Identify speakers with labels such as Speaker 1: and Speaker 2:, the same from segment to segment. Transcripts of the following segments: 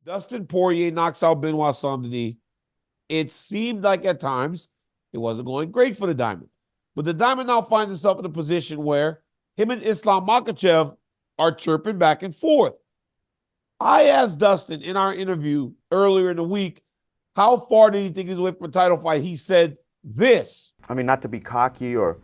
Speaker 1: Dustin Poirier knocks out Benoit Saint-Denis. It seemed like at times it wasn't going great for the Diamond. But the Diamond now finds himself in a position where him and Islam Makhachev are chirping back and forth. I asked Dustin in our interview earlier in the week, how far did he think he's away from a title fight? He said this.
Speaker 2: I mean, not to be cocky or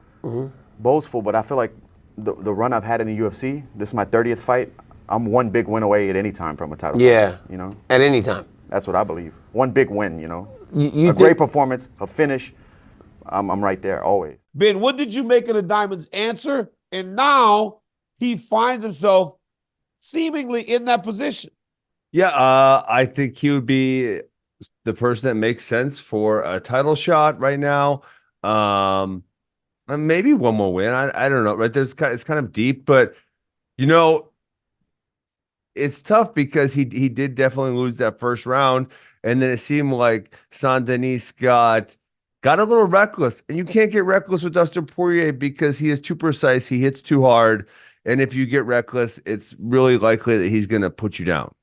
Speaker 2: boastful, but I feel like the run I've had in the UFC, this is my 30th fight, I'm one big win away at any time from a title fight, you know?
Speaker 3: At any time.
Speaker 2: That's what I believe. One big win, you know?
Speaker 3: You
Speaker 2: a great performance, a finish, I'm right there always.
Speaker 1: Ben, what did you make of the Diamond's answer? And now he finds himself seemingly in that position.
Speaker 4: Yeah, I think he would be the person that makes sense for a title shot right now. Maybe one more win. I don't know. Right? It's kind of deep, but you know, it's tough because he did definitely lose that first round, and then it seemed like Saint-Denis got a little reckless, and you can't get reckless with Dustin Poirier because he is too precise. He hits too hard, and if you get reckless, it's really likely that he's going to put you down.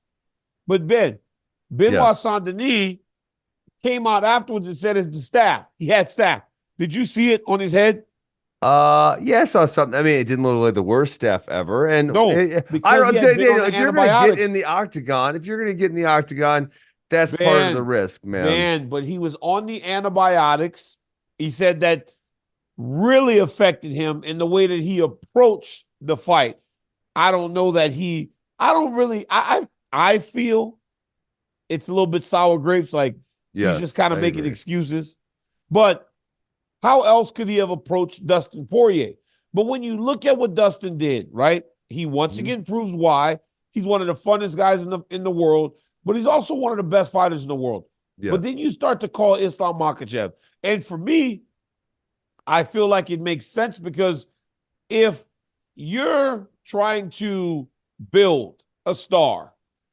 Speaker 1: But Benoit Saint-Denis came out afterwards and said it's the staff. He had staff. Did you see it on his head?
Speaker 4: Yeah, I saw something. I mean, it didn't look like the worst staff ever. And
Speaker 1: no,
Speaker 4: if you're going to get in the octagon, that's part of the risk, man.
Speaker 1: But he was on the antibiotics. He said that really affected him in the way that he approached the fight. I don't know that I feel it's a little bit sour grapes. Like he's just kind of making excuses. But how else could he have approached Dustin Poirier? But when you look at what Dustin did, right? He once again proves why he's one of the funnest guys in the world, but he's also one of the best fighters in the world. Yeah. But then you start to call Islam Makhachev. And for me, I feel like it makes sense because if you're trying to build a star,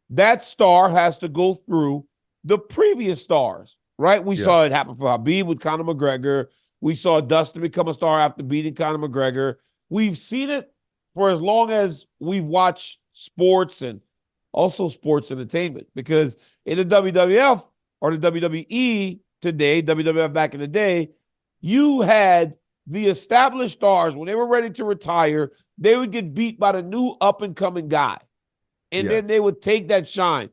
Speaker 1: that star has to go through the previous stars, right? We saw it happen for Khabib with Conor McGregor. We saw Dustin become a star after beating Conor McGregor. We've seen it for as long as we've watched sports and also sports entertainment. Because in the WWF or the WWE today, WWF back in the day, you had the established stars, when they were ready to retire, they would get beat by the new up-and-coming guy. And then they would take that shine.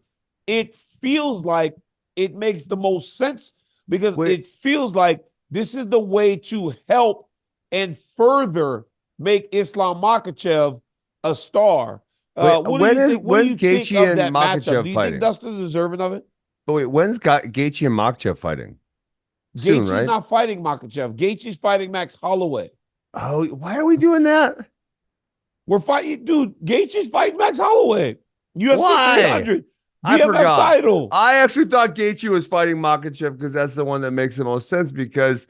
Speaker 1: It feels like it makes the most sense because it feels like this is the way to help and further make Islam Makhachev a star.
Speaker 4: When's Gaethje and Makhachev
Speaker 1: Do you
Speaker 4: fighting?
Speaker 1: think Dustin's deserving of it?
Speaker 4: But wait, when's Gaethje and Makhachev fighting? Soon,
Speaker 1: Gaethje's
Speaker 4: right?
Speaker 1: not fighting Makhachev. Gaethje's fighting Max Holloway.
Speaker 4: Oh, why are we doing that?
Speaker 1: We're fighting, dude. Gaethje's fighting Max Holloway. UFC 300.
Speaker 4: I forgot.
Speaker 1: Title.
Speaker 4: I actually thought Gaethje was fighting Makhachev because that's the one that makes the most sense because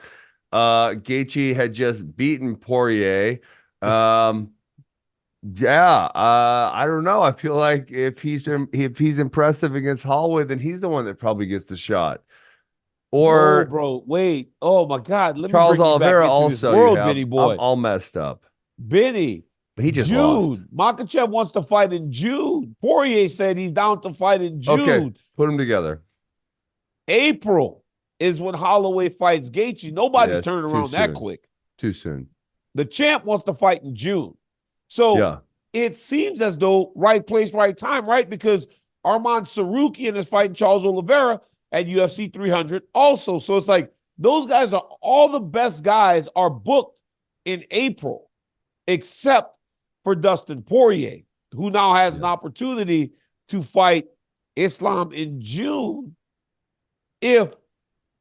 Speaker 4: Gaethje had just beaten Poirier. I don't know. I feel like if he's impressive against Holloway, then he's the one that probably gets the shot. Or
Speaker 1: no, bro, wait. Oh my God. Let
Speaker 4: Charles
Speaker 1: me bring
Speaker 4: Oliveira
Speaker 1: you back into
Speaker 4: also.
Speaker 1: this world, Benny boy.
Speaker 4: I'm all messed up.
Speaker 1: Benny.
Speaker 4: But he just
Speaker 1: June.
Speaker 4: lost.
Speaker 1: Makhachev wants to fight in June. Poirier said he's down to fight in June.
Speaker 4: Okay, put them together.
Speaker 1: April is when Holloway fights Gaethje. Nobody's turning around that quick.
Speaker 4: Too soon.
Speaker 1: The champ wants to fight in June. So it seems as though right place, right time, right? Because Arman Sarukian is fighting Charles Oliveira at UFC 300 also. So it's like those guys are all the best guys are booked in April, except for Dustin Poirier, who now has an opportunity to fight Islam in June if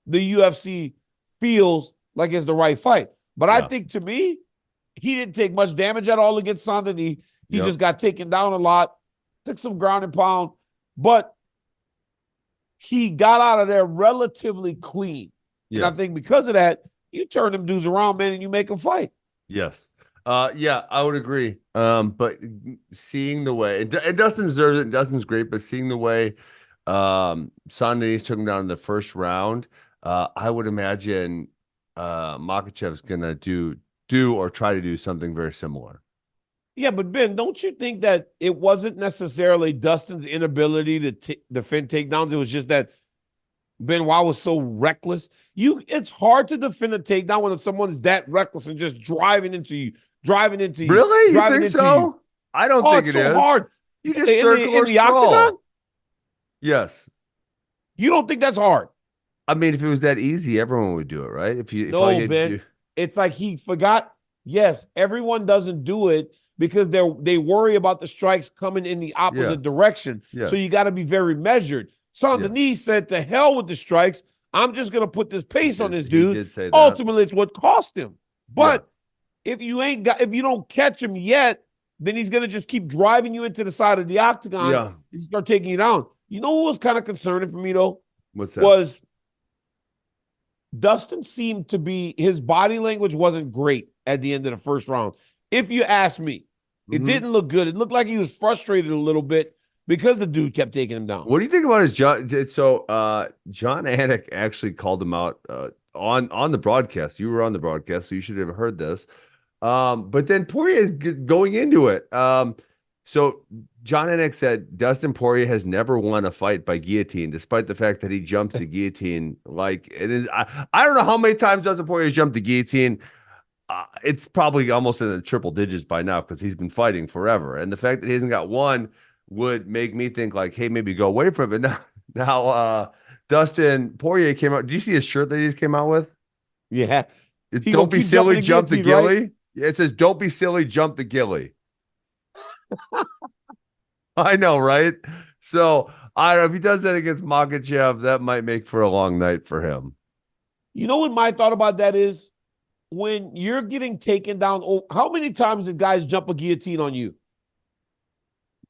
Speaker 1: the UFC feels like it's the right fight. But I think, to me, he didn't take much damage at all against Saint-Denis. He just got taken down a lot, took some ground and pound, but he got out of there relatively clean. And I think because of that, you turn them dudes around, man, and you make them fight.
Speaker 4: Yes. I would agree. But seeing the way, and Dustin deserves it, and Dustin's great, but seeing the way Saint-Denis took him down in the first round, I would imagine Makhachev's going to do or try to do something very similar.
Speaker 1: Yeah, but Ben, don't you think that it wasn't necessarily Dustin's inability to defend takedowns? It was just that Benoit was so reckless. It's hard to defend a takedown when someone's that reckless and just driving into you,
Speaker 4: Really? You think so? I don't think
Speaker 1: it's so hard.
Speaker 4: You just circle or sprawl. Octagon?
Speaker 1: Yes. You don't think that's hard?
Speaker 4: I mean, if it was that easy, everyone would do it, right?
Speaker 1: Ben, it's like he forgot. Yes, everyone doesn't do it because they worry about the strikes coming in the opposite direction. Yeah. So you got to be very measured. Saint-Denis said, to hell with the strikes. I'm just going to put this pace on this dude. He did say that. Ultimately, it's what cost him. But if you don't catch him yet, then he's going to just keep driving you into the side of the octagon and start taking you down. You know what was kind of concerning for me, though?
Speaker 4: What's that?
Speaker 1: Was Dustin seemed to be, his body language wasn't great at the end of the first round. If you ask me, it didn't look good. It looked like he was frustrated a little bit because the dude kept taking him down.
Speaker 4: What do you think about his John? So John Anik actually called him out on the broadcast. You were on the broadcast, so you should have heard this. But then Poirier is going into it. So John Anik said Dustin Poirier has never won a fight by guillotine, despite the fact that he jumps the guillotine. Like it is, I don't know how many times Dustin Poirier jumped the guillotine. It's probably almost in the triple digits by now because he's been fighting forever. And the fact that he hasn't got one would make me think like, hey, maybe go away from it. Now Dustin Poirier came out. Do you see his shirt that he just came out with?
Speaker 1: Yeah.
Speaker 4: Don't be silly, jump the gilly. Right? Yeah, it says, don't be silly, jump the gilly. I know, right? So I don't know if he does that against Makhachev, that might make for a long night for him.
Speaker 1: You know what my thought about that is? When you're getting taken down, how many times did guys jump a guillotine on you?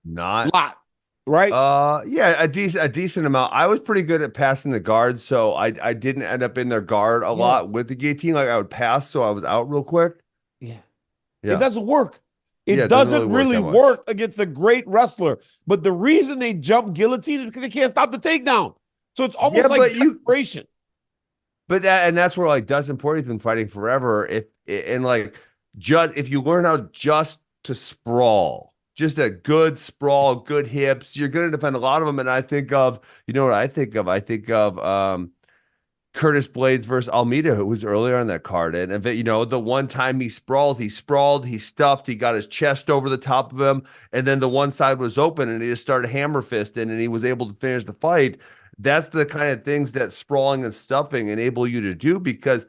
Speaker 4: Not
Speaker 1: a lot, right?
Speaker 4: Yeah, a decent amount. I was pretty good at passing the guard, so I didn't end up in their guard a lot with the guillotine. Like I would pass, so I was out real quick.
Speaker 1: Yeah. It doesn't work. It doesn't really work against a great wrestler. But the reason they jump guillotine is because they can't stop the takedown. So it's almost like desperation.
Speaker 4: But that's where like Dustin Poirier's been fighting forever. If you learn how just to sprawl, just a good sprawl, good hips, you're going to defend a lot of them. And I think of, you know what I think of? I think of Curtis Blades versus Almeida, who was earlier on that card. And you know, the one time he sprawled, he stuffed, he got his chest over the top of him, and then the one side was open and he just started hammer fisting and he was able to finish the fight. That's the kind of things that sprawling and stuffing enable you to do, because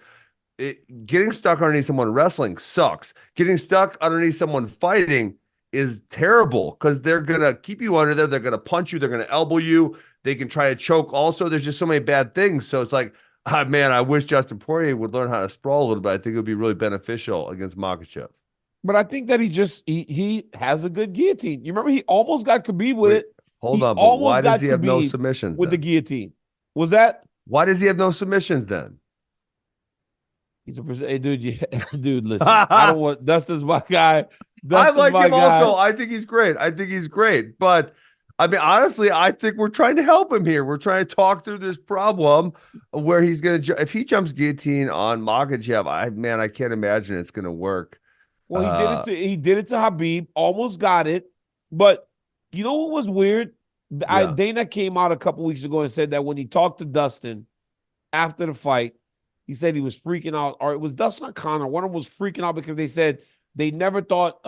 Speaker 4: getting stuck underneath someone wrestling sucks. Getting stuck underneath someone fighting is terrible because they're going to keep you under there. They're going to punch you. They're going to elbow you. They can try to choke also. There's just so many bad things. So it's like, man, I wish Dustin Poirier would learn how to sprawl a little bit. I think it would be really beneficial against Makhachev.
Speaker 1: But I think that he has a good guillotine. You remember he almost got Khabib with it.
Speaker 4: Hold on, but why does he have no submissions
Speaker 1: with the guillotine? Was that?
Speaker 4: Why does he have no submissions then?
Speaker 1: He's hey, dude, dude, listen. I don't want Dustin's my guy.
Speaker 4: I like him also. I think he's great. But I mean, honestly, I think we're trying to help him here. We're trying to talk through this problem where he's going to, if he jumps guillotine on Makhachev, I can't imagine it's going to work.
Speaker 1: Well, he did it to Khabib, almost got it. But you know what was weird? Dana came out a couple weeks ago and said that when he talked to Dustin after the fight, he said he was freaking out, or it was Dustin or Conor. One of them was freaking out because they said they never thought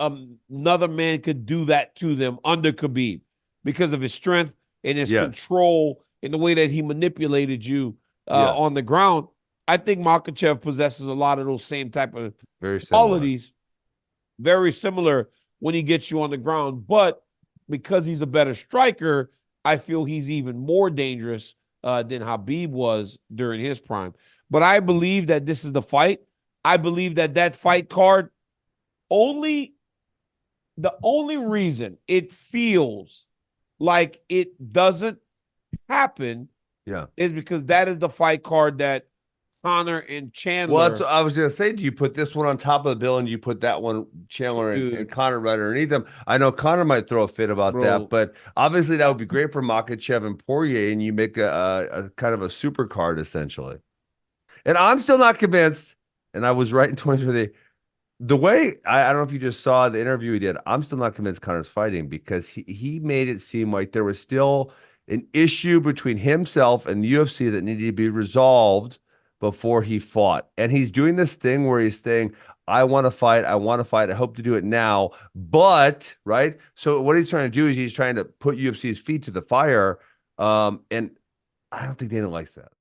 Speaker 1: another man could do that to them under Khabib because of his strength and his control and the way that he manipulated you on the ground. I think Makhachev possesses a lot of those same type of qualities. Very similar when he gets you on the ground. But because he's a better striker, I feel he's even more dangerous than Khabib was during his prime. But I believe that this is the fight. I believe that fight card, the only reason it feels like it doesn't happen is because that is the fight card that Conor and Chandler.
Speaker 4: Well, I was going to say, do you put this one on top of the bill and you put that one, Chandler and Conor, right underneath them? I know Conor might throw a fit about that, but obviously that would be great for Makhachev and Poirier, and you make a kind of a super card essentially. And I'm still not convinced, and I was right in 2020. the way I don't know if you just saw the interview he did. I'm still not convinced Connor's fighting because he made it seem like there was still an issue between himself and the UFC that needed to be resolved before he fought. And he's doing this thing where he's saying, I want to fight. I want to fight. I hope to do it now. But, right? So what he's trying to do is he's trying to put UFC's feet to the fire. And I don't think Dana likes that.